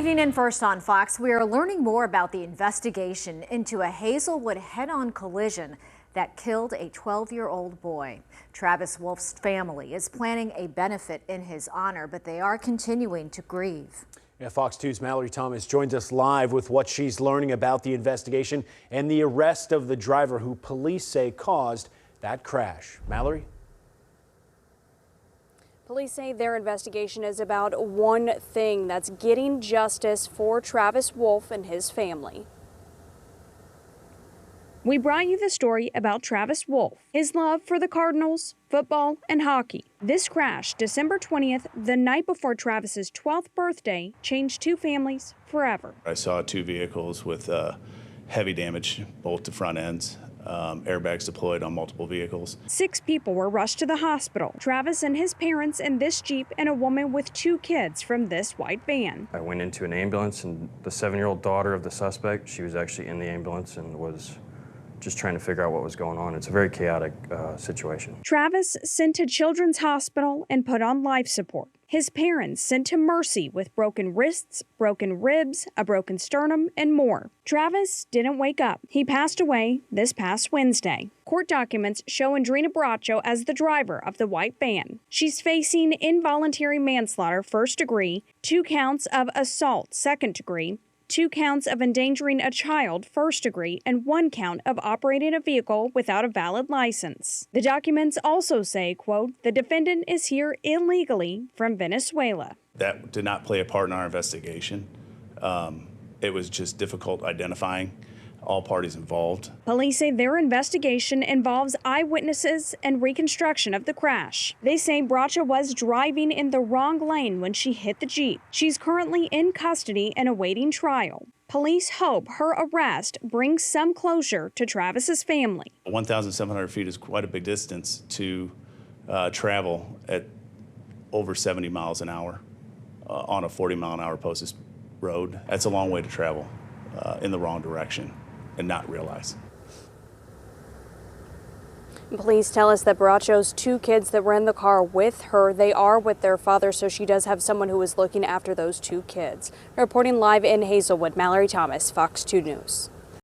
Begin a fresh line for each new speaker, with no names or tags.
evening and First on Fox, we are learning more about the investigation into a Hazelwood head-on collision that killed a 12-year-old boy. Travis Wolf's family is planning a benefit in his honor, but they are continuing to grieve.
Yeah, Fox 2's Mallory Thomas joins us live with what she's learning about the investigation and the arrest of the driver who police say caused that crash. Mallory?
Police say their investigation is about one thing: that's getting justice for Travis Wolf and his family. We brought you the story about Travis Wolf, his love for the Cardinals, football, and hockey. This crash, December 20th, the night before Travis's 12th birthday, changed two families forever.
I saw two vehicles with heavy damage, both to front ends. Airbags deployed on multiple vehicles. 6
people were rushed to the hospital. Travis and his parents in this Jeep, and a woman with 2 kids from this white van.
I went into an ambulance, and the 7-year-old daughter of the suspect, she was actually in the ambulance and was just trying to figure out what was going on. It's a very chaotic situation.
Travis sent to Children's Hospital and put on life support. His parents sent to Mercy with broken wrists, broken ribs, a broken sternum, and more. Travis didn't wake up. He passed away this past Wednesday. Court documents show Andrina Bracho as the driver of the white van. She's facing involuntary manslaughter, 1st degree, 2 counts of assault, 2nd degree, 2 counts of endangering a child, 1st degree, and 1 count of operating a vehicle without a valid license. The documents also say, quote, "The defendant is here illegally from Venezuela."
That did not play a part in our investigation. It was just difficult identifying all parties involved.
Police say their investigation involves eyewitnesses and reconstruction of the crash. They say Bracho was driving in the wrong lane when she hit the Jeep. She's currently in custody and awaiting trial. Police hope her arrest brings some closure to Travis's family.
1,700 feet is quite a big distance to travel at over 70 miles an hour on a 40-mile-an-hour posted road. That's a long way to travel in the wrong direction and not realize.
Police tell us that Bracho's 2 kids that were in the car with her, they are with their father, so she does have someone who is looking after those 2 kids. Reporting live in Hazelwood, Mallory Thomas, Fox 2 News.